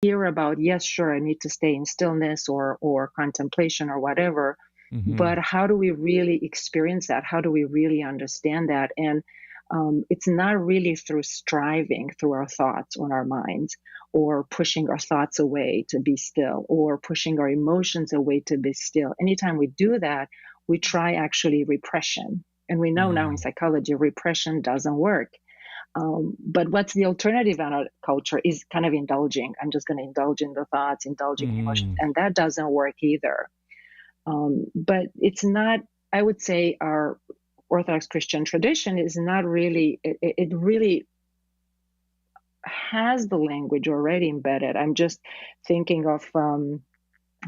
hear about, yes, sure, I need to stay in stillness or contemplation or whatever, Hmm. but how do we really experience that? How do we really understand that? And it's not really through striving through our thoughts on our minds, or pushing our thoughts away to be still, or pushing our emotions away to be still. Anytime we do that, we try actually repression. And we know now in Mm. psychology, repression doesn't work. But what's the alternative in our culture is kind of indulging. I'm just going to indulge in the thoughts, indulging in emotions. Mm. And that doesn't work either. But it's not, I would say, our Orthodox Christian tradition is not really, it really has the language already embedded. I'm just thinking of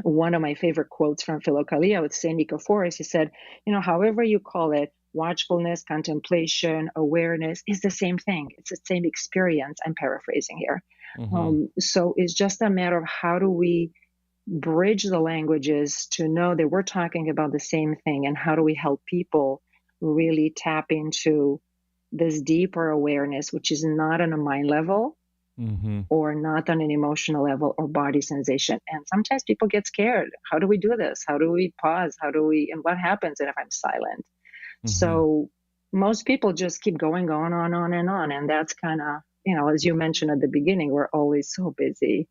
one of my favorite quotes from Philokalia with St. Nicephorus. He said, however you call it, watchfulness, contemplation, awareness is the same thing. It's the same experience. I'm paraphrasing here. Hmm. So it's just a matter of how do we bridge the languages to know that we're talking about the same thing, and how do we help people really tap into this deeper awareness, which is not on a mind level Hmm. or not on an emotional level or body sensation. And sometimes people get scared. How do we do this? How do we pause? And what happens if I'm silent? Hmm. So most people just keep going on and on. And that's kind of, as you mentioned at the beginning, we're always so busy.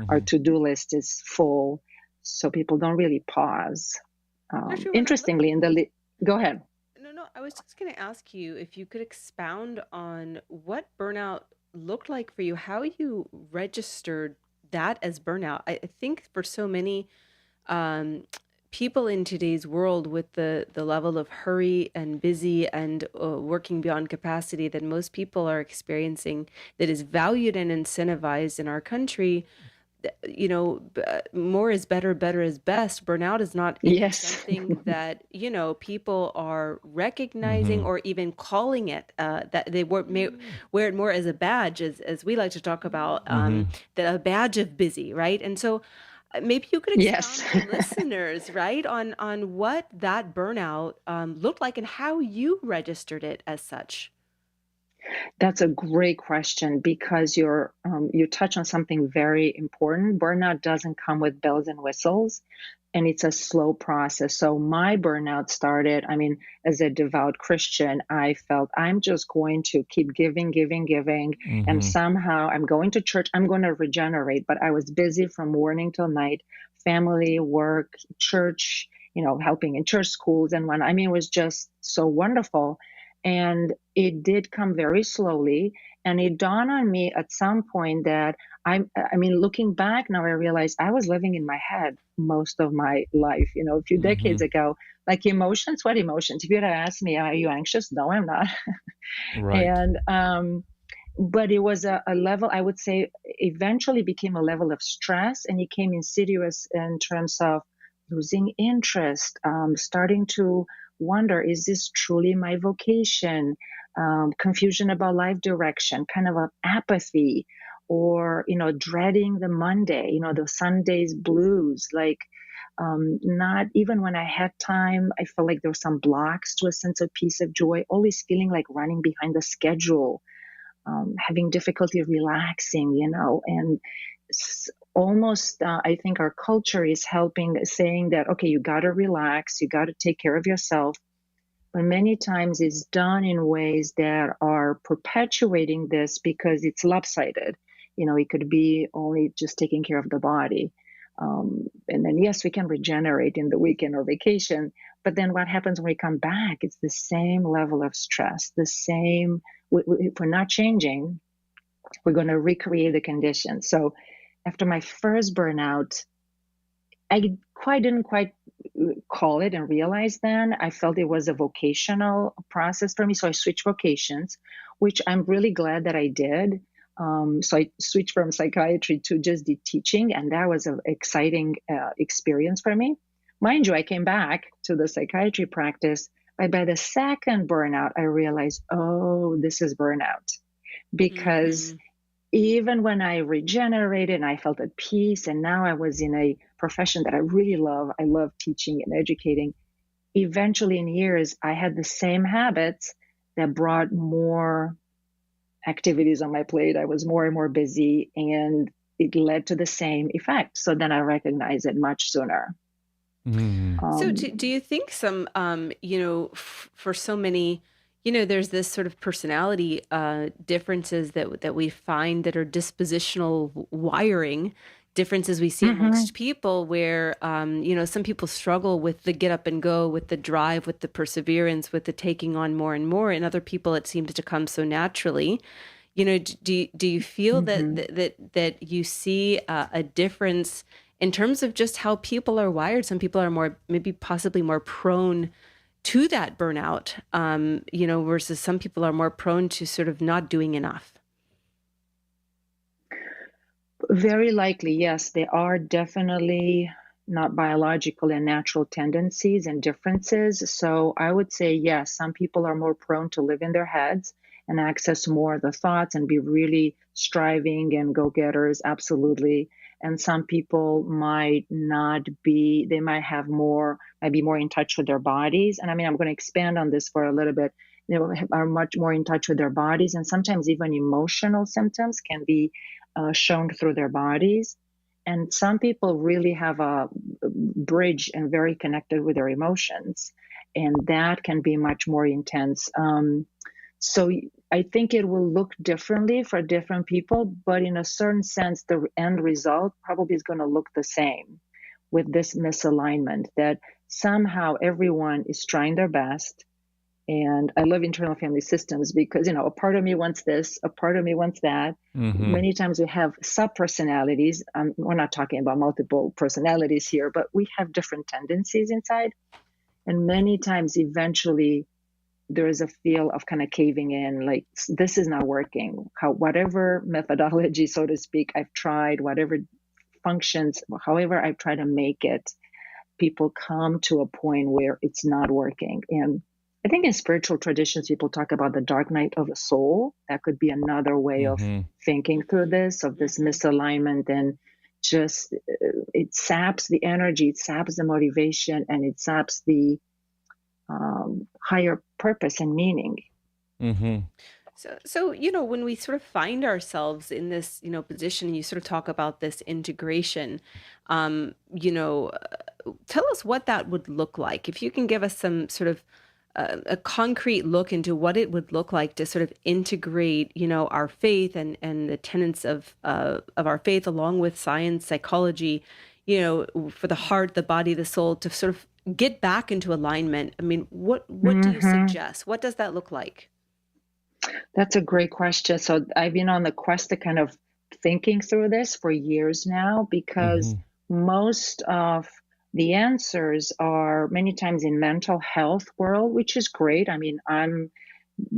Our Hmm. to-do list is full. So people don't really pause. Actually, Interestingly, go ahead. no, no, I was just going to ask you if you could expound on what burnout looked like for you, how you registered that as burnout. I think for so many um, people in today's world, with the level of hurry and busy and working beyond capacity that most people are experiencing, that is valued and incentivized in our country, more is better, better is best. Burnout is not even Yes. something that, people are recognizing Hmm. or even calling it, that they wear it more as a badge, as we like to talk about, Hmm. that a badge of busy, right? And so maybe you could Yes. expound for listeners, right, on what that burnout looked like and how you registered it as such. That's a great question, because you touch on something very important. Burnout doesn't come with bells and whistles, and it's a slow process. So my burnout started, I mean, as a devout Christian, I felt I'm just going to keep giving, giving, giving, and Hmm. somehow I'm going to church, I'm going to regenerate. But I was busy from morning till night, family, work, church, helping in church schools, and when I mean, it was just so wonderful. And it did come very slowly. And it dawned on me at some point that I mean, looking back now, I realized I was living in my head most of my life. A few decades Hmm. ago, like emotions, what emotions? If you had asked me, are you anxious? No, I'm not. Right. And, but it was a level, I would say, eventually became a level of stress, and it came insidious in terms of losing interest, starting to wonder, is this truly my vocation? Confusion about life direction, kind of a apathy, or, dreading the Monday, the Sunday's blues, like, not even when I had time, I felt like there were some blocks to a sense of peace, of joy, always feeling like running behind the schedule, having difficulty relaxing, and almost, I think our culture is helping, saying that, okay, you got to relax, you got to take care of yourself. But many times it's done in ways that are perpetuating this because it's lopsided. It could be only just taking care of the body. And then, yes, we can regenerate in the weekend or vacation. But then what happens when we come back? It's the same level of stress, the same. If we're not changing, we're going to recreate the conditions. So after my first burnout, I didn't quite call it and realize then. I felt it was a vocational process for me. So I switched vocations, which I'm really glad that I did. So I switched from psychiatry to just the teaching, and that was an exciting experience for me. Mind you, I came back to the psychiatry practice. But by the second burnout, I realized, oh, this is burnout. Because Mm-hmm. even when I regenerated and I felt at peace, and now I was in a profession that I really love, I love teaching and educating. Eventually, in years, I had the same habits that brought more activities on my plate. I was more and more busy, and it led to the same effect. So then I recognized it much sooner. So do you think some, for so many, there's this sort of personality differences that we find that are dispositional wiring differences we see amongst people where, some people struggle with the get up and go, with the drive, with the perseverance, with the taking on more and more, and other people it seems to come so naturally. Do you feel that you see a difference in terms of just how people are wired? Some people are more, maybe possibly more prone to that burnout, versus some people are more prone to sort of not doing enough. Very likely, yes. There are definitely not biological and natural tendencies and differences. So I would say, yes, some people are more prone to live in their heads and access more of the thoughts and be really striving and go-getters, absolutely. And some people might not be, they might be more in touch with their bodies. And I mean, I'm going to expand on this for a little bit. They are much more in touch with their bodies, and sometimes even emotional symptoms can be shown through their bodies. And some people really have a bridge and very connected with their emotions, and that can be much more intense. So I think it will look differently for different people, but in a certain sense, the end result probably is going to look the same with this misalignment, that somehow everyone is trying their best. And I love internal family systems because, a part of me wants this, a part of me wants that. Many times we have sub-personalities. We're not talking about multiple personalities here, but we have different tendencies inside. And many times, eventually, there is a feel of kind of caving in, like, this is not working. Whatever methodology, so to speak, I've tried, whatever functions, however I've tried to make it, people come to a point where it's not working. And I think in spiritual traditions, people talk about the dark night of the soul. That could be another way of thinking through this, of this misalignment, and just it saps the energy, it saps the motivation, and it saps the higher purpose and meaning. So, when we sort of find ourselves in this, position, you sort of talk about this integration, tell us what that would look like. If you can give us some sort of a concrete look into what it would look like to sort of integrate, our faith and the tenets of our faith, along with science, psychology, for the heart, the body, the soul, to sort of get back into alignment. I mean, what do you suggest? What does that look like? That's a great question. So I've been on the quest to kind of thinking through this for years now, because most of the answers are many times in mental health world, which is great. I mean, I'm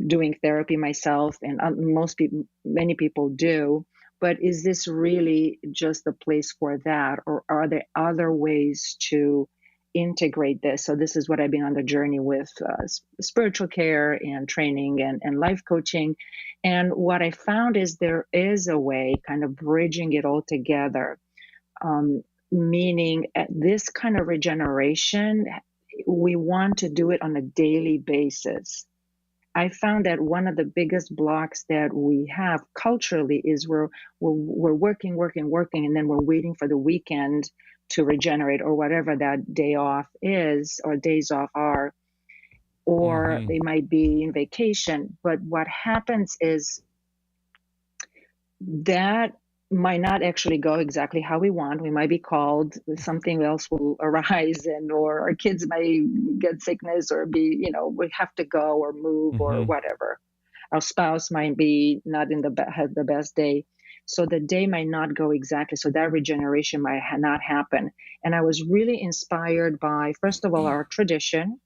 doing therapy myself, and many people do. But is this really just the place for that, or are there other ways to integrate this? So this is what I've been on the journey with spiritual care and training and life coaching. And what I found is there is a way kind of bridging it all together. Meaning this kind of regeneration, we want to do it on a daily basis. I found that one of the biggest blocks that we have culturally is we're working, and then we're waiting for the weekend to regenerate, or whatever that day off is, or days off are, or they might be in vacation. But what happens is that might not actually go exactly how we want. We might be called, something else will arise, or our kids might get sickness, or be, we have to go or move or whatever. Our spouse might be not have the best day. So the day might not go exactly. So that regeneration might not happen. And I was really inspired by, first of all, our tradition,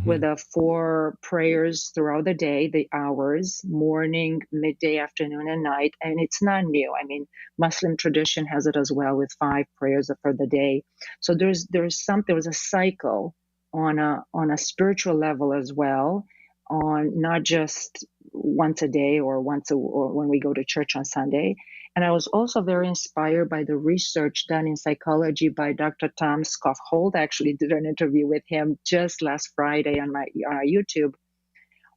with the 4 prayers throughout the day, the hours, morning, midday, afternoon, and night. And it's not new. I mean, Muslim tradition has it as well, with 5 prayers for the day. So there was a cycle on a spiritual level as well, on not just once a day or when we go to church on Sunday. And I was also very inspired by the research done in psychology by Dr. Tom Skov-Holt. I actually did an interview with him just last Friday on our YouTube,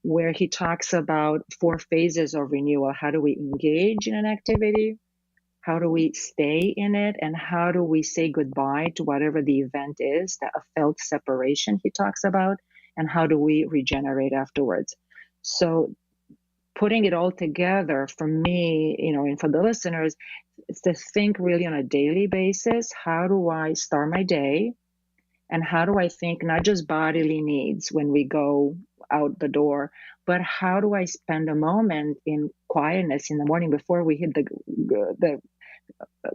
where he talks about 4 phases of renewal. How do we engage in an activity? How do we stay in it? And how do we say goodbye to whatever the event is, that a felt separation he talks about? And how do we regenerate afterwards? So putting it all together for me, and for the listeners, is to think really on a daily basis. How do I start my day? And how do I think not just bodily needs when we go out the door, but how do I spend a moment in quietness in the morning before we hit the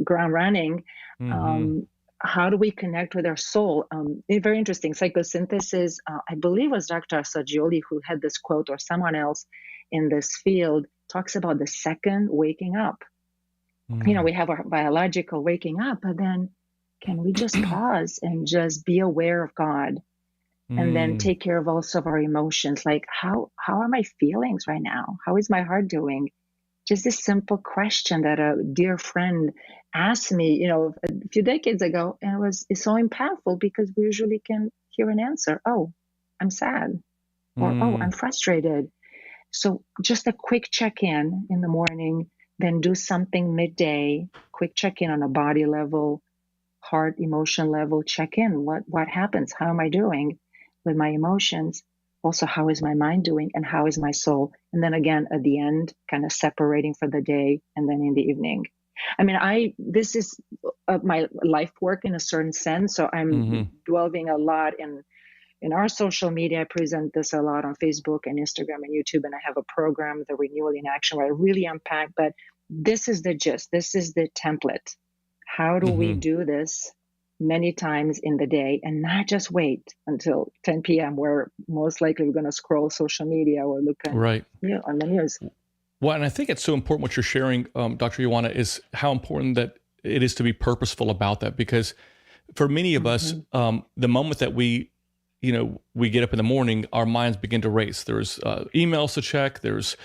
ground running? Mm-hmm. How do we connect with our soul? Very interesting. Psychosynthesis, I believe it was Dr. Assagioli who had this quote, or someone else in this field talks about the second waking up. We have our biological waking up, but then can we just pause and just be aware of God, and then take care of also of our emotions? Like, how are my feelings right now? How is my heart doing? Just this simple question that a dear friend asked me, a few decades ago, and it's so impactful because we usually can hear an answer. Oh, I'm sad, or oh, I'm frustrated. So just a quick check-in in the morning, then do something midday, quick check-in on a body level, heart, emotion level, check in. What happens? How am I doing with my emotions? Also, how is my mind doing, and how is my soul? And then again, at the end, kind of separating for the day, and then in the evening. I mean, this is my life work in a certain sense. So I'm delving a lot in our social media. I present this a lot on Facebook and Instagram and YouTube, and I have a program, the Renewal in Action, where I really unpack. But this is the gist. This is the template. How do we do this many times in the day, and not just wait until 10 p.m. where most likely we're going to scroll social media or look on the news. Well, and I think it's so important what you're sharing, Dr. Ioana, is how important that it is to be purposeful about that. Because for many of us, the moment that we get up in the morning, our minds begin to race. There's emails to check. There's,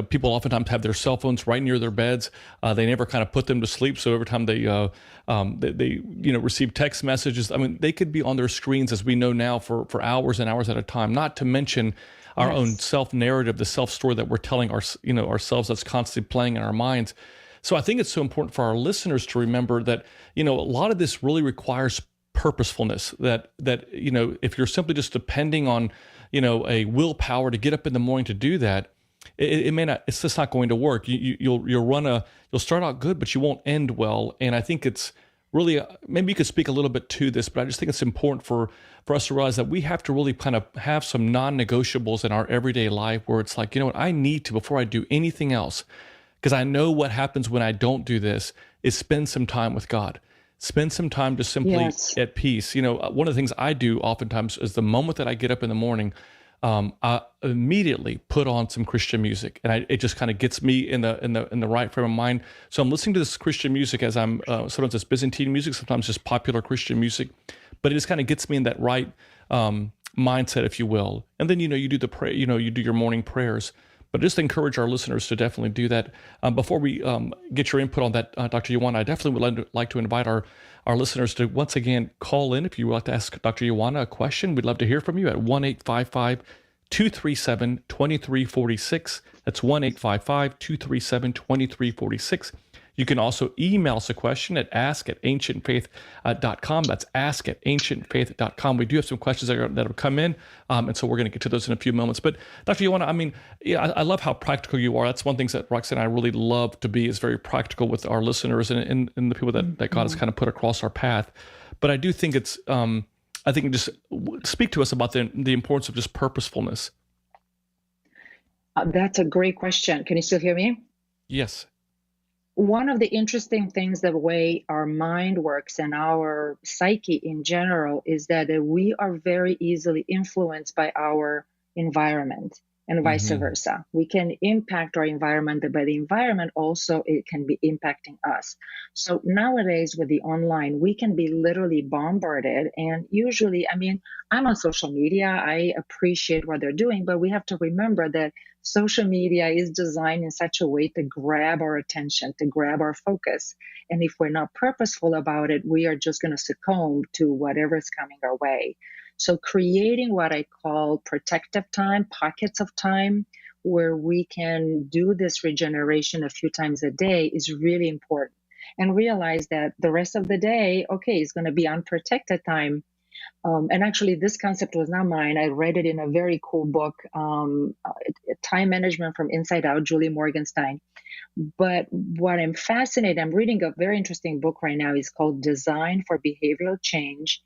people oftentimes have their cell phones right near their beds. They never kind of put them to sleep. So every time they receive text messages, I mean, they could be on their screens, as we know now, for hours and hours at a time. Not to mention our own self-narrative, the self-story that we're telling ourselves that's constantly playing in our minds. So I think it's so important for our listeners to remember that, a lot of this really requires purposefulness, that if you're simply just depending on a willpower to get up in the morning to do that, it may not, it's just not going to work. You'll start out good, but you won't end well. And I think it's really, maybe you could speak a little bit to this, but I just think it's important for us to realize that we have to really kind of have some non-negotiables in our everyday life, where it's like, I need to, before I do anything else, because I know what happens when I don't do this, is spend some time with God. Spend some time just simply at peace. One of the things I do oftentimes is the moment that I get up in the morning, I immediately put on some Christian music, and it just kind of gets me in the right frame of mind. So I'm listening to this Christian music as I'm sometimes it's Byzantine music, sometimes just popular Christian music, but it just kind of gets me in that right mindset, if you will. And then you do the pray, you do your morning prayers. But just encourage our listeners to definitely do that. Before we get your input on that, Dr. Ioana, I definitely would like to invite our listeners to once again call in if you would like to ask Dr. Ioana a question. We'd love to hear from you at 1-855-237-2346. That's 1-855-237-2346. You can also email us a question at ask@ancientfaith.com. That's ask@ancientfaith.com. We do have some questions that have come in, and so we're going to get to those in a few moments. But Dr. Ioana, I love how practical you are. That's one thing that Roxanne and I really love to be, is very practical with our listeners and the people that God has kind of put across our path. But I do think it's, I think just speak to us about the importance of just purposefulness. That's a great question. Can you still hear me? Yes. One of the interesting things, the way our mind works and our psyche in general, is that we are very easily influenced by our environment, and vice versa. We can impact our environment, but by the environment also, it can be impacting us. So nowadays with the online, we can be literally bombarded. And usually, I'm on social media. I appreciate what they're doing, but we have to remember that social media is designed in such a way to grab our attention, to grab our focus. And if we're not purposeful about it, we are just going to succumb to whatever is coming our way. So creating what I call protective time, pockets of time, where we can do this regeneration a few times a day is really important. And realize that the rest of the day, okay, is going to be unprotected time. And actually, this concept was not mine. I read it in a very cool book, Time Management from Inside Out, Julie Morgenstein. But what I'm fascinated, I'm reading a very interesting book right now. It's called Design for Behavioral Change.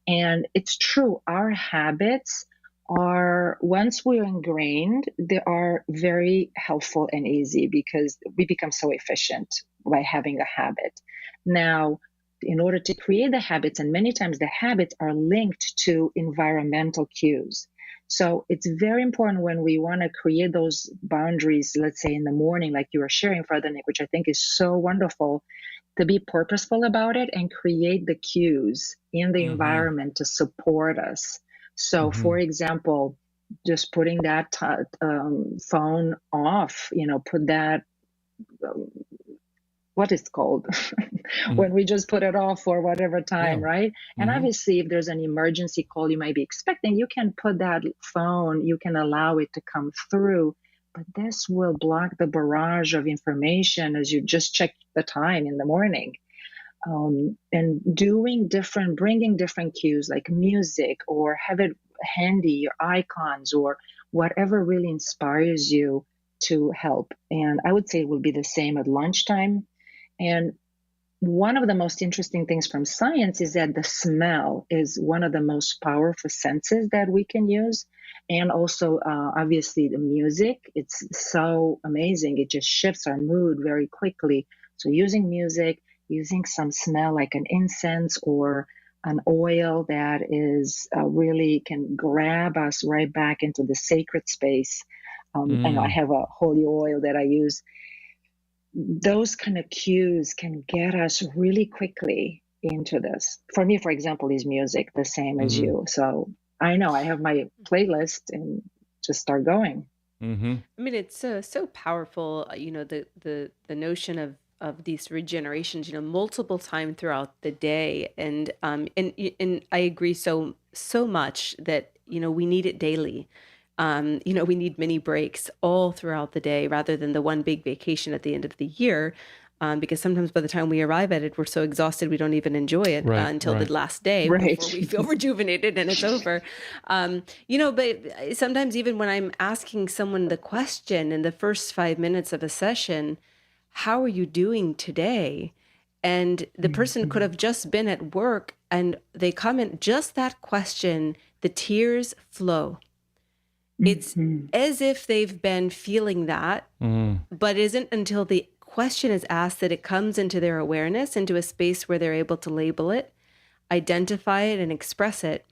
And it's true, our habits are, once we're ingrained, they are very helpful and easy because we become so efficient by having a habit. Now, in order to create the habits, and many times the habits are linked to environmental cues. So it's very important when we want to create those boundaries, let's say in the morning, like you were sharing, Father Nick, which I think is so wonderful, to be purposeful about it and create the cues in the environment to support us. So, for example, just putting that phone off, put that, what is called when we just put it off for whatever time, right? And obviously, if there's an emergency call you might be expecting, you can put that phone, you can allow it to come through. But this will block the barrage of information as you just check the time in the morning. And bringing different cues like music, or have it handy, your icons, or whatever really inspires you to help. And I would say it will be the same at lunchtime. And one of the most interesting things from science is that the smell is one of the most powerful senses that we can use. And also, obviously, the music, it's so amazing. It just shifts our mood very quickly. So using music, using some smell like an incense or an oil that is really can grab us right back into the sacred space. And I have a holy oil that I use. Those kind of cues can get us really quickly into this. For me, for example, is music, the same as you. So I know I have my playlist and just start going. I mean, it's so powerful, the notion of these regenerations, multiple times throughout the day. And I agree so much that, we need it daily. We need mini breaks all throughout the day rather than the one big vacation at the end of the year. Because sometimes by the time we arrive at it, we're so exhausted we don't even enjoy it until the last day before we feel rejuvenated and it's over. But sometimes even when I'm asking someone the question in the first 5 minutes of a session, how are you doing today? And the person could have just been at work and they comment just that question, the tears flow. It's as if they've been feeling that, but isn't until the question is asked that it comes into their awareness, into a space where they're able to label it, identify it, and express it.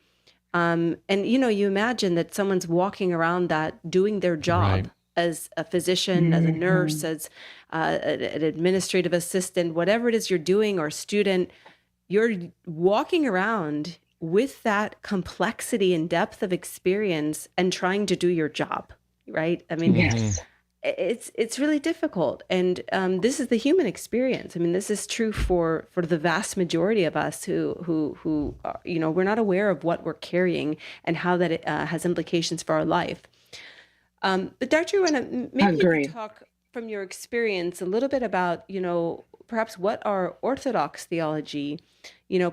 And, you imagine that someone's walking around that, doing their job as a physician, as a nurse, as an administrative assistant, whatever it is you're doing, or student, you're walking around with that complexity and depth of experience and trying to do your job, right? I mean, it's really difficult. And this is the human experience. I mean, this is true for the vast majority of us who we're not aware of what we're carrying and how that it has implications for our life. But Dr. Iona, maybe you could talk from your experience a little bit about, perhaps what our Orthodox theology,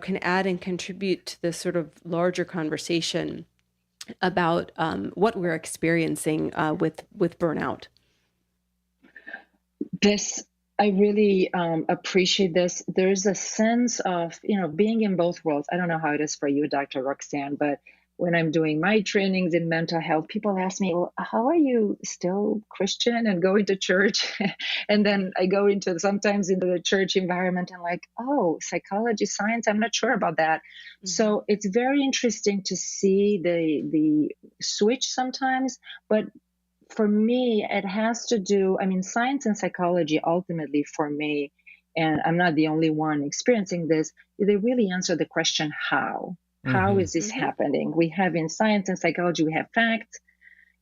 can add and contribute to this sort of larger conversation about what we're experiencing with burnout. I really appreciate this. There's a sense of, being in both worlds. I don't know how it is for you, Dr. Roxanne, but when I'm doing my trainings in mental health, people ask me, well, how are you still Christian and going to church? And then I go sometimes into the church environment and like, oh, psychology, science, I'm not sure about that. So it's very interesting to see the switch sometimes. But for me, it has to do, science and psychology ultimately for me, and I'm not the only one experiencing this, they really answer the question, how? How is this happening? We have in science and psychology, we have facts.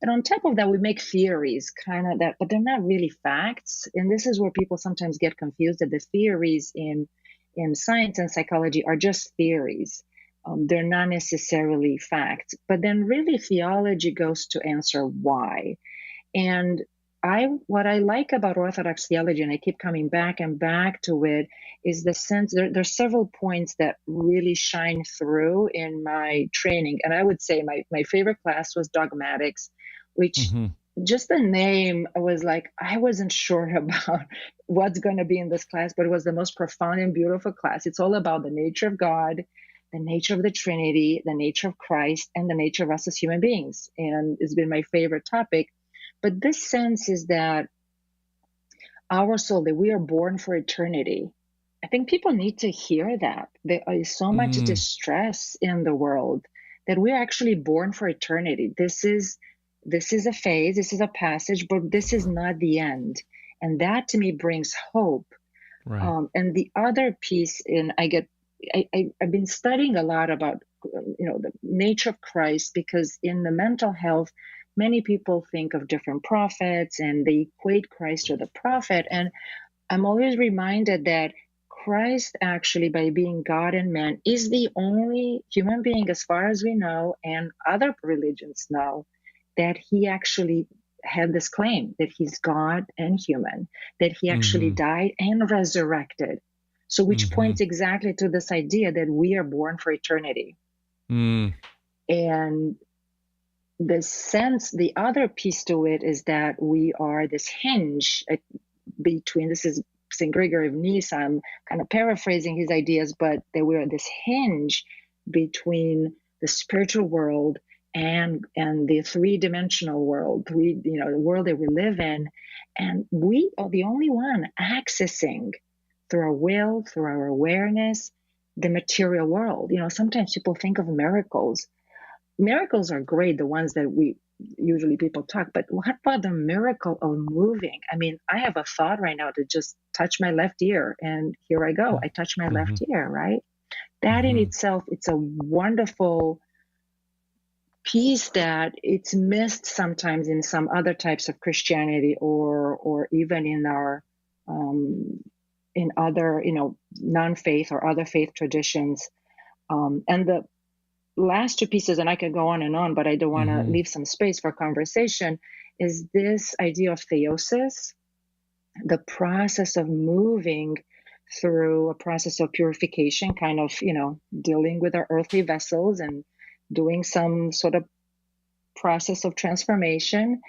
And on top of that, we make theories, kind of that, but they're not really facts. And this is where people sometimes get confused that the theories in science and psychology are just theories. They're not necessarily facts. But then really theology goes to answer why. And what I like about Orthodox theology, and I keep coming back and back to it, is the sense there's several points that really shine through in my training. And I would say my favorite class was dogmatics, which Mm-hmm. just the name was like, I wasn't sure about what's going to be in this class, but it was the most profound and beautiful class. It's all about the nature of God, the nature of the Trinity, the nature of Christ, and the nature of us as human beings. And it's been my favorite topic. But this sense is that our soul, that we are born for eternity. I think people need to hear that. There is so much Mm. distress in the world that we're actually born for eternity. This is a phase, this is a passage, but this is not the end. And that to me brings hope. Right. And the other piece, I've been studying a lot about the nature of Christ, because in the mental health, many people think of different prophets and they equate Christ to the prophet. And I'm always reminded that Christ, actually, by being God and man, is the only human being, as far as we know, and other religions know, that he actually had this claim that he's God and human, that he actually Mm-hmm. died and resurrected. So, which Mm-hmm. points exactly to this idea that we are born for eternity. Mm. And the other piece to it is that we are this hinge between, this is St. Gregory of Nyssa, I'm kind of paraphrasing his ideas, but that we are this hinge between the spiritual world and the three-dimensional world, the world that we live in. And we are the only one accessing, through our will, through our awareness, the material world. Sometimes people think of miracles. Miracles are great, the ones that we usually people talk, but what about the miracle of moving? I mean, I have a thought right now to just touch my left ear, and here I go. I touch my Mm-hmm. left ear, right? That in Mm-hmm. itself, it's a wonderful piece that it's missed sometimes in some other types of Christianity, or even in our in other non-faith or other faith traditions. And the last two pieces, and I could go on and on, but I don't want to Mm-hmm. leave some space for conversation, is this idea of theosis, the process of moving through a process of purification, kind of, dealing with our earthly vessels and doing some sort of process of transformation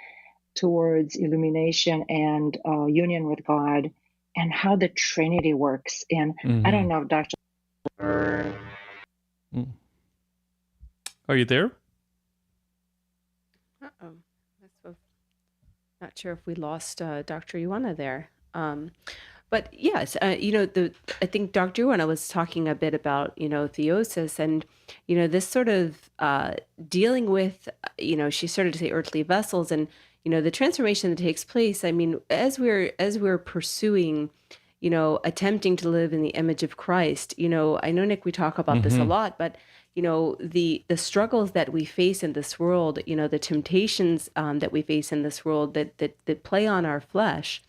towards illumination and union with God, and how the Trinity works. And I don't Mm-hmm. know if Dr. Mm. Are you there? Uh-oh. Not sure if we lost Dr. Ioana there. But yes, I think Dr. Ioana was talking a bit about, theosis and, this sort of dealing with, she started to say earthly vessels and, the transformation that takes place. I mean, as we're pursuing, attempting to live in the image of Christ, I know, Nick, we talk about this a Mm-hmm. lot, but the struggles that we face in this world, the temptations that we face in this world that play on our flesh,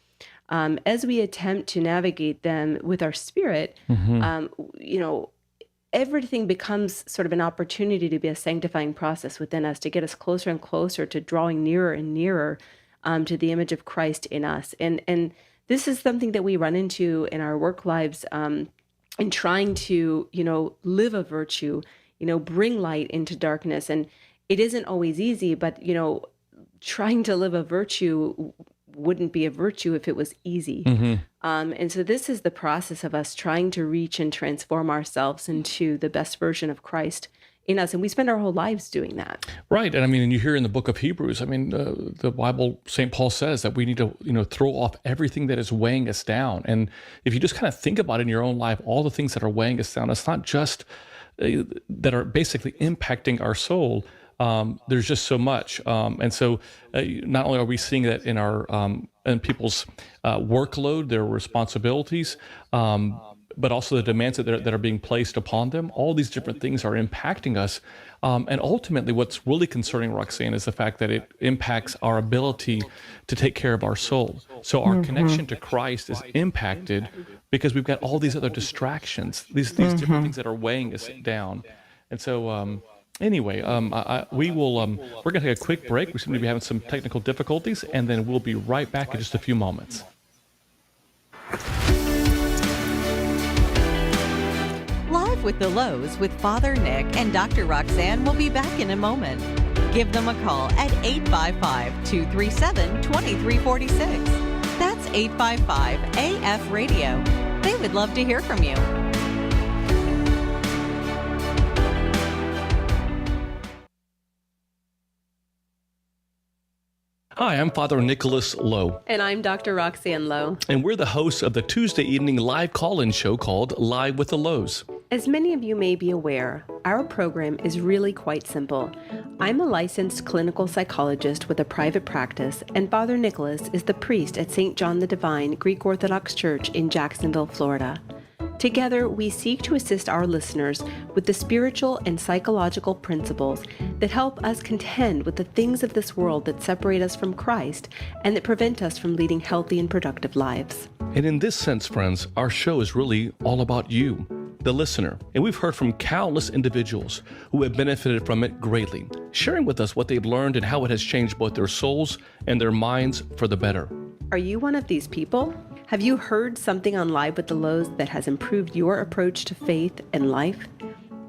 as we attempt to navigate them with our spirit, Mm-hmm. um, you know, everything becomes sort of an opportunity to be a sanctifying process within us, to get us closer and closer to drawing nearer and nearer to the image of Christ in us. And this is something that we run into in our work lives, in trying to, live a virtue, bring light into darkness. And it isn't always easy, but, trying to live a virtue wouldn't be a virtue if it was easy. Mm-hmm. And so this is the process of us trying to reach and transform ourselves into the best version of Christ in us. And we spend our whole lives doing that. Right. And I mean, and you hear in the book of Hebrews, I mean, the Bible, St. Paul says that we need to, throw off everything that is weighing us down. And if you just kind of think about it in your own life, all the things that are weighing us down, it's not just that are basically impacting our soul. There's just so much. And so not only are we seeing that in our, in people's workload, their responsibilities, but also the demands that are being placed upon them. All these different things are impacting us. And ultimately, what's really concerning, Roxanne, is the fact that it impacts our ability to take care of our soul. So our connection to Christ is impacted because we've got all these other distractions, these different things that are weighing us down. And so, Anyway, we will. We're going to take a quick break. We seem to be having some technical difficulties, and then we'll be right back in just a few moments. Live with the Louhs with Father Nick and Dr. Roxanne will be back in a moment. Give them a call at 855-237-2346. That's 855-AF-RADIO. They would love to hear from you. Hi, I'm Father Nicholas Lowe. And I'm Dr. Roxanne Lowe. And we're the hosts of the Tuesday evening live call-in show called Live with the Louhs. As many of you may be aware, our program is really quite simple. I'm a licensed clinical psychologist with a private practice, and Father Nicholas is the priest at St. John the Divine Greek Orthodox Church in Jacksonville, Florida. Together, we seek to assist our listeners with the spiritual and psychological principles that help us contend with the things of this world that separate us from Christ and that prevent us from leading healthy and productive lives. And in this sense, friends, our show is really all about you, the listener. And we've heard from countless individuals who have benefited from it greatly, sharing with us what they've learned and how it has changed both their souls and their minds for the better. Are you one of these people? Have you heard something on Live with the Louhs that has improved your approach to faith and life?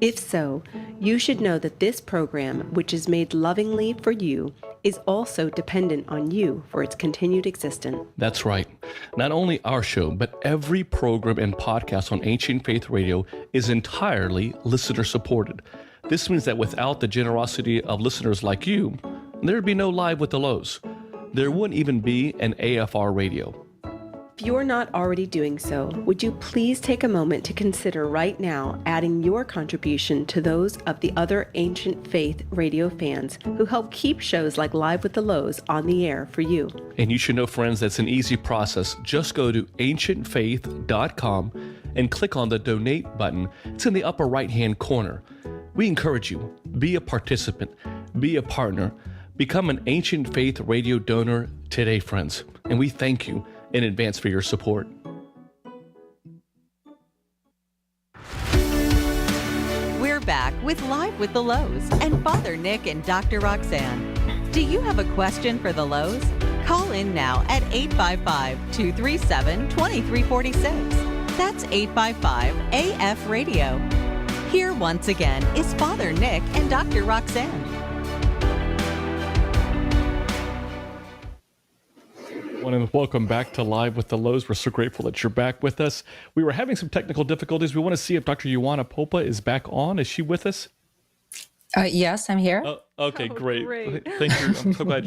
If so, you should know that this program, which is made lovingly for you, is also dependent on you for its continued existence. That's right. Not only our show, but every program and podcast on Ancient Faith Radio is entirely listener supported. This means that without the generosity of listeners like you, there'd be no Live with the Louhs. There wouldn't even be an AFR radio. If you're not already doing so, would you please take a moment to consider right now adding your contribution to those of the other Ancient Faith radio fans who help keep shows like Live with the Louhs on the air for you. And you should know, friends, that's an easy process. Just go to ancientfaith.com and click on the donate button. It's in the upper right-hand corner. We encourage you, be a participant, be a partner, become an Ancient Faith radio donor today, friends. And we thank you in advance for your support. We're back with Live with the Louhs and Father Nick and Dr. Roxanne. Do you have a question for the Louhs? Call in now at 855-237-2346. That's 855-AF-RADIO. Here once again is Father Nick and Dr. Roxanne. And welcome back to Live with the Louhs. We're so grateful that you're back with us. We were having some technical difficulties. We want to see if Dr. Iona Popa is back on. Is she with us? Yes, I'm here. Okay, Oh, great. great. Thank you. I'm so glad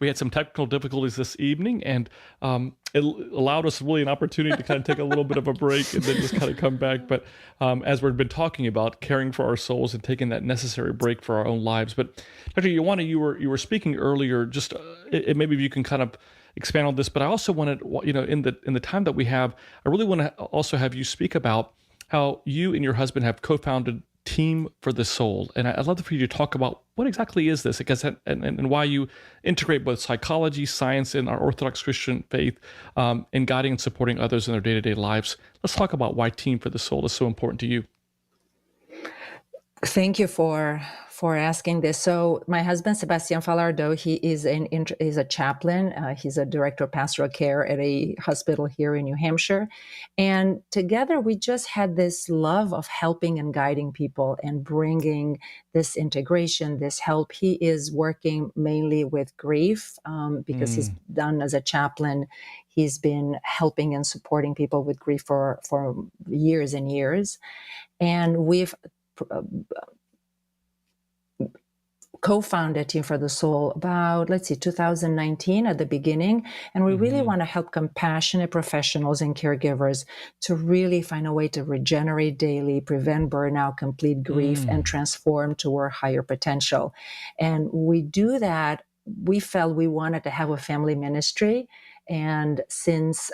we had some technical difficulties this evening, and it allowed us really an opportunity to kind of take a little bit of a break and then just kind of come back. But as we've been talking about caring for our souls and taking that necessary break for our own lives. But Dr. Iona, you were speaking earlier, just maybe you can kind of expand on this, but I also wanted, in the time that we have, I really want to also have you speak about how you and your husband have co-founded Team for the Soul. And I'd love for you to talk about what exactly is this, because and why you integrate both psychology, science, and our Orthodox Christian faith in guiding and supporting others in their day-to-day lives. Let's talk about why Team for the Soul is so important to you. Thank you for asking this. So my husband, Sebastian Falardeau, he is a chaplain. He's a director of pastoral care at a hospital here in New Hampshire. And together we just had this love of helping and guiding people and bringing this integration, this help. He is working mainly with grief because he's done as a chaplain. He's been helping and supporting people with grief for years and years. And we've co-founded Team for the Soul about, 2019 at the beginning. And we really want to help compassionate professionals and caregivers to really find a way to regenerate daily, prevent burnout, complete grief, and transform toward higher potential. And we do that. We felt we wanted to have a family ministry. And since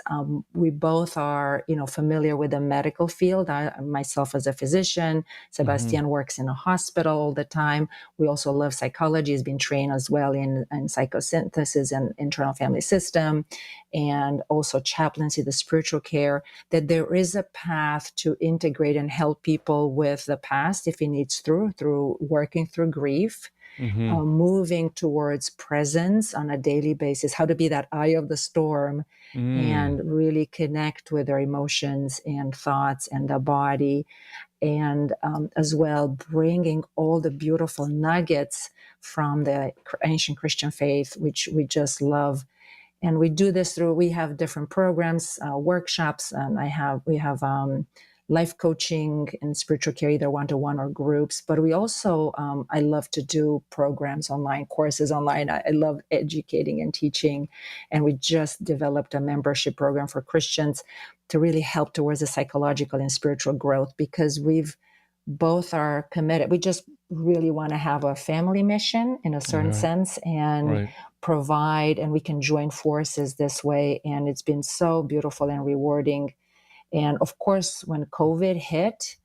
we both are, familiar with the medical field, myself as a physician, Sebastian works in a hospital all the time. We also love psychology, has been trained as well in psychosynthesis and internal family system, and also chaplaincy, the spiritual care, that there is a path to integrate and help people with the past if it needs through working through grief, moving towards presence on a daily basis, how to be that eye of the storm and really connect with their emotions and thoughts and the body. And as well, bringing all the beautiful nuggets from the ancient Christian faith, which we just love. And we do this we have different programs, workshops, and we have life coaching and spiritual care, either one-to-one or groups. But we also, I love to do programs online, courses online. I love educating and teaching. And we just developed a membership program for Christians to really help towards the psychological and spiritual growth, because we've both are committed. We just really want to have a family mission in a certain sense and provide, and we can join forces this way. And it's been so beautiful and rewarding. And of course, when COVID hit,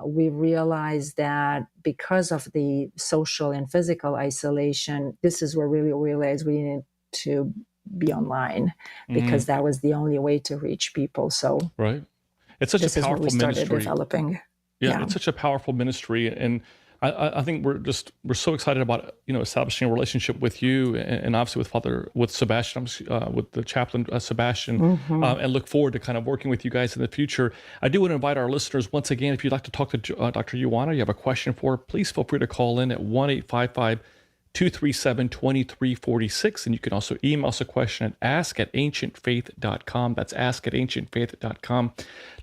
we realized that because of the social and physical isolation, this is where we really realized we needed to be online, because that was the only way to reach people. So it's such this a is what powerful we started ministry. developing. Yeah, it's such a powerful ministry, and I think we're so excited about establishing a relationship with you, and obviously with Sebastian, with the chaplain Sebastian, and look forward to kind of working with you guys in the future. I do want to invite our listeners once again, if you'd like to talk to Dr. Ioana, you have a question for her, please feel free to call in at 1-855-237-2346, and you can also email us a question at ask@ancientfaith.com. That's ask@ancientfaith.com.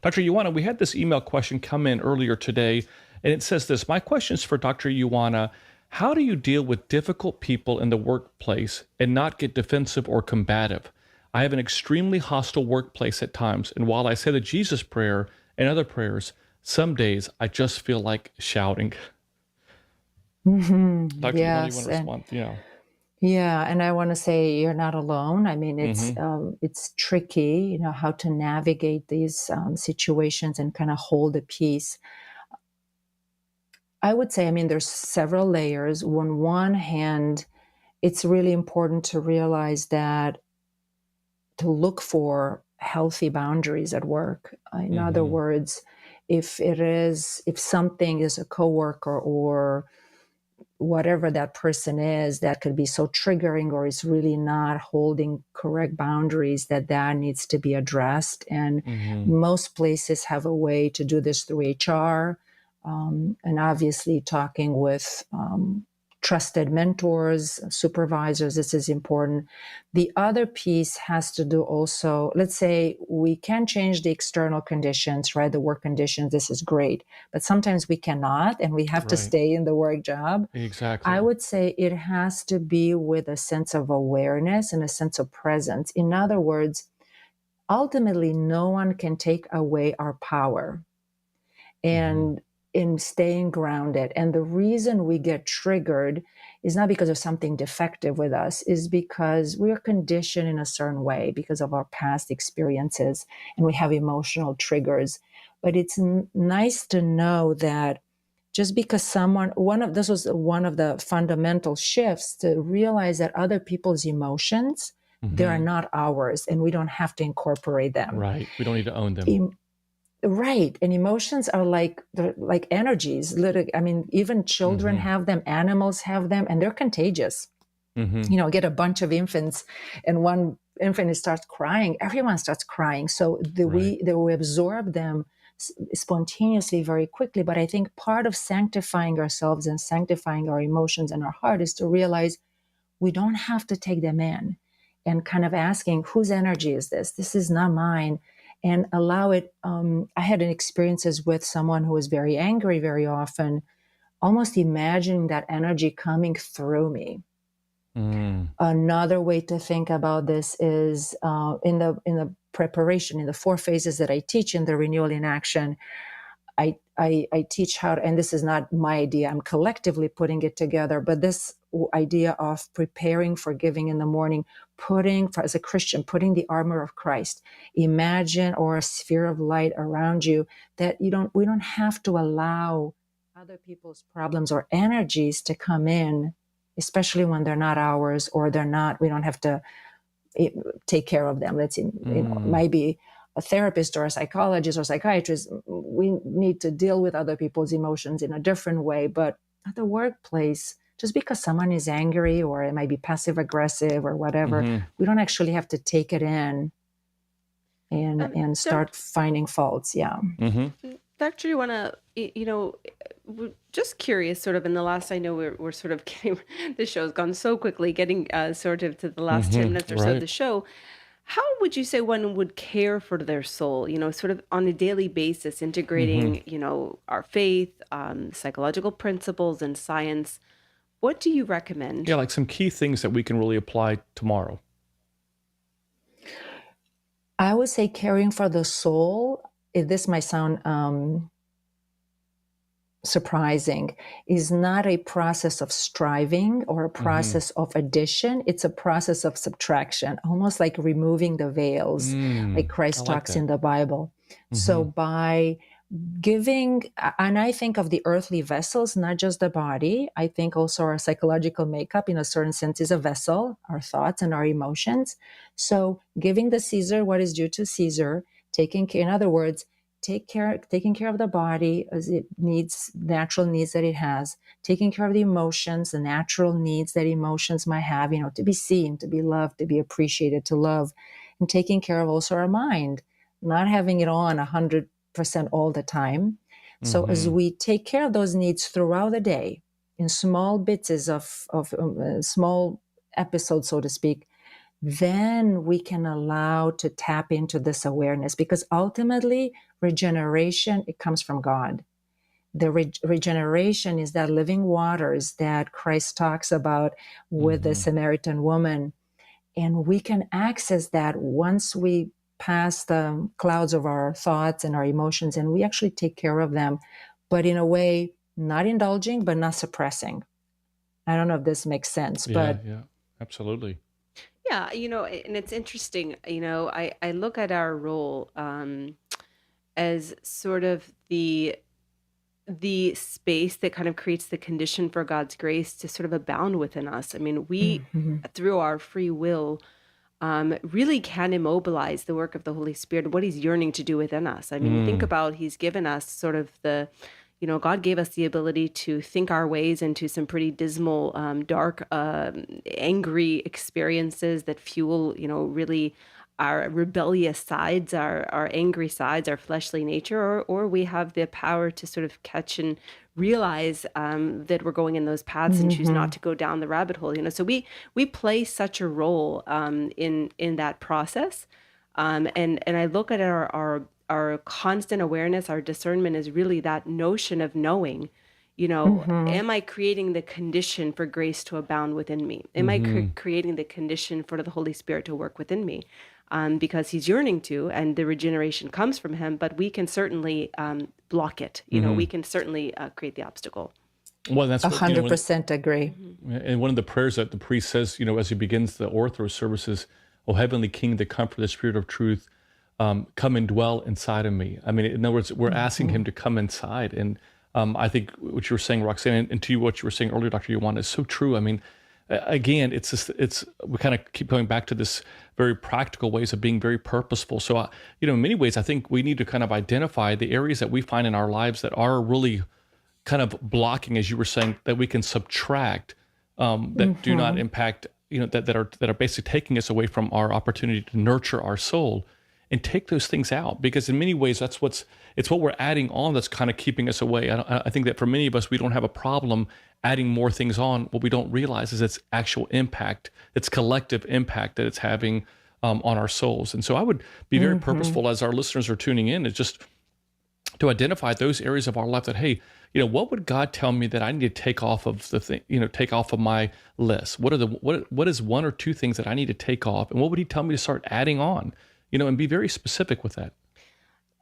Dr. Ioana, we had this email question come in earlier today, and it says this: my question is for Dr. Ioana. How do you deal with difficult people in the workplace and not get defensive or combative? I have an extremely hostile workplace at times, and while I say the Jesus prayer and other prayers, some days I just feel like shouting. Dr. Ioana, you want to respond? Yeah, and I want to say you're not alone. I mean, it's tricky, how to navigate these situations and kind of hold the peace. I would say, there's several layers. On one hand, it's really important to realize that to look for healthy boundaries at work. In other words, if something is a coworker or whatever that person is that could be so triggering, or is really not holding correct boundaries, that needs to be addressed. And most places have a way to do this through HR. And obviously talking with trusted mentors, supervisors, this is important. The other piece has to do also, let's say we can change the external conditions, right? The work conditions, this is great, but sometimes we cannot, and we have to stay in the work job. Exactly. I would say it has to be with a sense of awareness and a sense of presence. In other words, ultimately, no one can take away our power. And in staying grounded. And the reason we get triggered is not because of something defective with us, is because we're conditioned in a certain way because of our past experiences, and we have emotional triggers. But it's nice to know that just because this was one of the fundamental shifts, to realize that other people's emotions, they are not ours, and we don't have to incorporate them. Right. We don't need to own them. Right. And emotions are like energies. Literally, even children have them, animals have them, and they're contagious. Get a bunch of infants, and one infant starts crying, everyone starts crying. So we absorb them spontaneously very quickly. But I think part of sanctifying ourselves and sanctifying our emotions and our heart is to realize we don't have to take them in, and kind of asking, whose energy is this? This is not mine. And allow it. I had experiences with someone who was very angry very often, almost imagining that energy coming through me. Another way to think about this is in the preparation, in the 4 phases that I teach in the Renewal in Action, I teach how to, and this is not my idea, I'm collectively putting it together, but this idea of preparing for giving in the morning, as a Christian, putting the armor of Christ. Imagine, or a sphere of light around you, that we don't have to allow other people's problems or energies to come in, especially when they're not ours, or we don't have to take care of them. Maybe a therapist or a psychologist or psychiatrist, we need to deal with other people's emotions in a different way. But at the workplace, just because someone is angry, or it might be passive aggressive or whatever, we don't actually have to take it in and start finding faults. Yeah. Dr. Ioana, we're just curious, sort of in the last, I know we're sort of getting, the show's gone so quickly, getting sort of to the last 10 minutes or so of the show. How would you say one would care for their soul, sort of on a daily basis, integrating, our faith, psychological principles and science? What do you recommend? Yeah, like some key things that we can really apply tomorrow. I would say caring for the soul, this might sound surprising, is not a process of striving or a process of addition. It's a process of subtraction, almost like removing the veils, like Christ talks in the Bible. So by giving, and I think of the earthly vessels, not just the body. I think also our psychological makeup, in a certain sense, is a vessel, our thoughts and our emotions. So giving the Caesar what is due to Caesar, taking care, in other words, taking care of the body as it needs, natural needs that it has, taking care of the emotions, the natural needs that emotions might have, to be seen, to be loved, to be appreciated, to love, and taking care of also our mind, not having it on 100% all the time. So as we take care of those needs throughout the day, in small bits of small episodes, so to speak, then we can allow to tap into this awareness, because ultimately regeneration, it comes from God. The regeneration is that living waters that Christ talks about with the Samaritan woman. And we can access that once we pass the clouds of our thoughts and our emotions, and we actually take care of them, but in a way, not indulging, but not suppressing. I don't know if this makes sense, but Yeah, absolutely. Yeah, and it's interesting, I look at our role as sort of the space that kind of creates the condition for God's grace to sort of abound within us. I mean, we, through our free will, really can immobilize the work of the Holy Spirit, what he's yearning to do within us. I mean, think about, he's given us sort of God gave us the ability to think our ways into some pretty dismal, dark, angry experiences that fuel, really our rebellious sides, our angry sides, our fleshly nature, or we have the power to sort of catch and realize that we're going in those paths and choose not to go down the rabbit hole. So we play such a role in that process, and I look at our constant awareness, our discernment is really that notion of knowing, am I creating the condition for grace to abound within me? Am I creating the condition for the Holy Spirit to work within me? Because he's yearning to, and the regeneration comes from him, but we can certainly block it. We can certainly create the obstacle. Well, that's 100% agree. And one of the prayers that the priest says, as he begins the Orthros services, "O Heavenly King, the Comforter, the Spirit of Truth, come and dwell inside of me." I mean, in other words, we're asking him to come inside. And I think what you were saying, Roxanne, and to you, what you were saying earlier, Dr. Ioana, is so true. I mean, again, we kind of keep going back to this very practical ways of being very purposeful. So, in many ways, I think we need to kind of identify the areas that we find in our lives that are really kind of blocking, as you were saying, that we can subtract, that do not impact, that are basically taking us away from our opportunity to nurture our soul, and take those things out. Because in many ways, it's what we're adding on that's kind of keeping us away. I think that for many of us, we don't have a problem adding more things on. What we don't realize is its actual impact, its collective impact that it's having on our souls. And so I would be very purposeful as our listeners are tuning in, is just to identify those areas of our life that, hey, what would God tell me that I need to take off of the thing, take off of my list? What is one or two things that I need to take off? And what would he tell me to start adding on? And be very specific with that.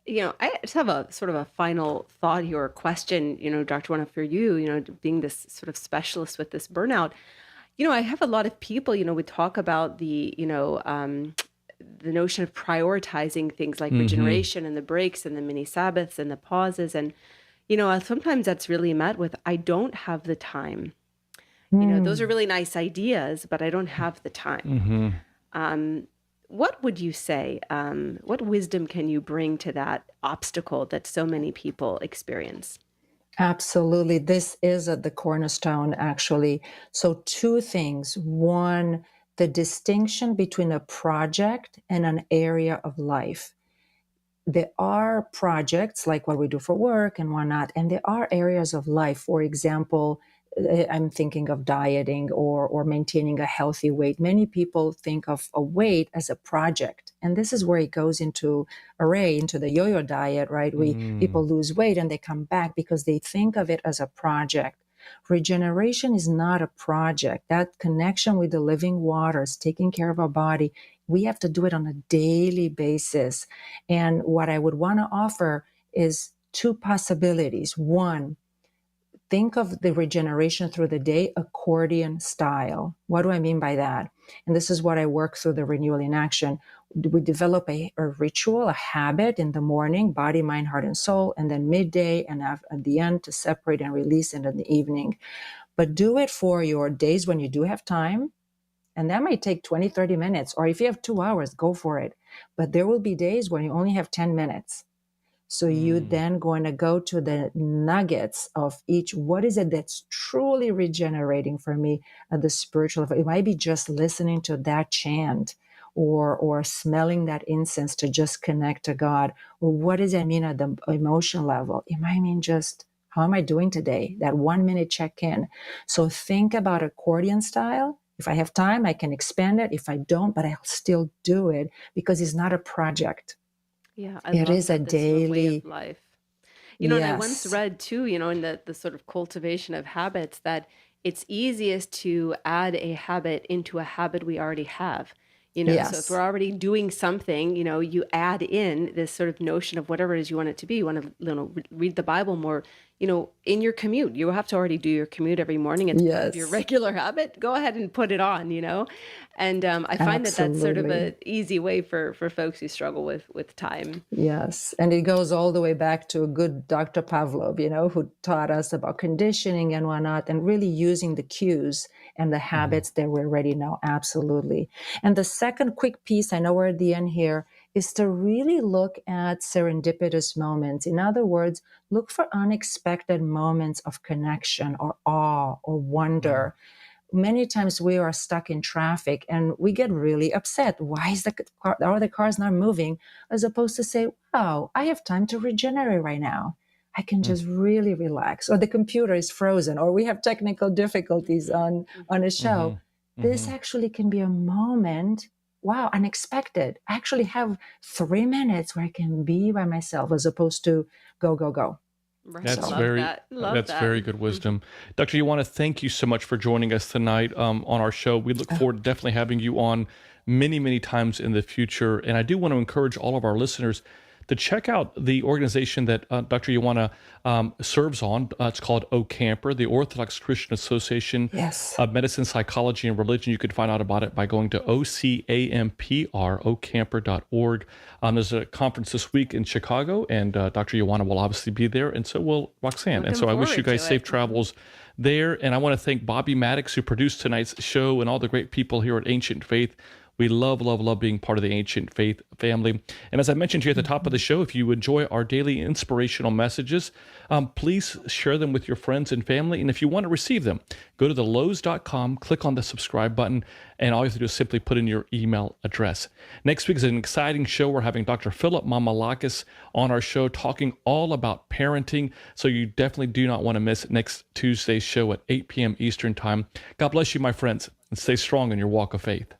I just have a sort of a final thought here, or question, Dr. Ioana, for you, being this sort of specialist with this burnout. I have a lot of people, we talk about the notion of prioritizing things like regeneration and the breaks and the mini Sabbaths and the pauses. And, sometimes that's really met with, I don't have the time. Those are really nice ideas, but I don't have the time. What would you say? What wisdom can you bring to that obstacle that so many people experience? Absolutely. This is at the cornerstone, actually. So, two things. One, the distinction between a project and an area of life. There are projects like what we do for work and whatnot, and there are areas of life. For example, I'm thinking of dieting or maintaining a healthy weight. Many people think of a weight as a project, and this is where it goes into the yo-yo diet, right? People lose weight and they come back because they think of it as a project. Regeneration is not a project. That connection with the living waters, taking care of our body, we have to do it on a daily basis. And what I would want to offer is two possibilities. One, think of the regeneration through the day accordion style. What do I mean by that? And this is what I work through the Renewal in Action. We develop a ritual, a habit in the morning, body, mind, heart, and soul, and then midday and at the end to separate and release it in the evening. But do it for your days when you do have time. And that might take 20, 30 minutes. Or if you have 2 hours, go for it. But there will be days when you only have 10 minutes. So you then going to go to the nuggets of each. What is it that's truly regenerating for me at the spiritual level? It might be just listening to that chant or smelling that incense to just connect to God. Or what does that mean at the emotional level? It might mean just, how am I doing today? That 1 minute check-in. So think about accordion style. If I have time, I can expand it. If I don't, but I'll still do it because it's not a project. Yeah, It is a that this is a way daily, of life. And I once yes, read too, in the sort of cultivation of habits, that it's easiest to add a habit into a habit we already have. So if we're yes, already doing something, you add in this sort of notion of whatever it is you want it to be. You want to, read the Bible more, in your commute. You have to already do your commute every morning. It's part of your yes, regular habit. Go ahead and put it on, And I find that that's sort of absolutely. an easy way for folks who struggle with time. Yes. And it goes all the way back to a good Dr. Pavlov, who taught us about conditioning and whatnot, and really using the cues and the habits that we already know. Absolutely. And the second quick piece, I know we're at the end here, is to really look at serendipitous moments. In other words, look for unexpected moments of connection or awe or wonder. Many times we are stuck in traffic and we get really upset. Why is the cars not moving? As opposed to say, wow, I have time to regenerate right now. I can just really relax. Or the computer is frozen, or we have technical difficulties on a show. This actually can be a moment, wow, unexpected. I actually have 3 minutes where I can be by myself as opposed to go, go, go. Right. That's So Love very that. Love that's that. very good wisdom. Doctor, you want to thank you so much for joining us tonight on our show. We look forward to definitely having you on many, many times in the future. And I do want to encourage all of our listeners to check out the organization that Dr. Ioana serves on. It's called OCamper, the Orthodox Christian Association yes. of Medicine, Psychology, and Religion. You can find out about it by going to ocamper.org. There's a conference this week in Chicago, and Dr. Ioana will obviously be there, and so will Roxanne. And Looking so I wish you forward guys to safe it. travels there. And I want to thank Bobby Maddox, who produced tonight's show, and all the great people here at Ancient Faith. We love, love, love being part of the Ancient Faith family. And as I mentioned to you at the top of the show, if you enjoy our daily inspirational messages, please share them with your friends and family. And if you want to receive them, go to thelouhs.com, click on the subscribe button, and all you have to do is simply put in your email address. Next week is an exciting show. We're having Dr. Philip Mamalakis on our show talking all about parenting. So you definitely do not want to miss next Tuesday's show at 8 p.m. Eastern Time. God bless you, my friends, and stay strong in your walk of faith.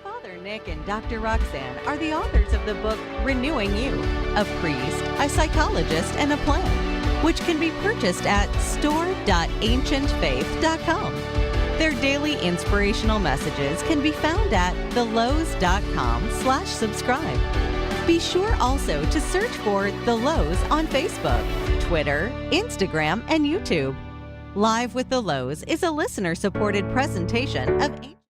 Father Nick and Dr. Roxanne are the authors of the book Renewing You, a priest, a psychologist, and a plan, which can be purchased at store.ancientfaith.com. Their daily inspirational messages can be found at thelouhs.com/subscribe. Be sure also to search for The Louhs on Facebook, Twitter, Instagram, and YouTube. Live with the Louhs is a listener-supported presentation of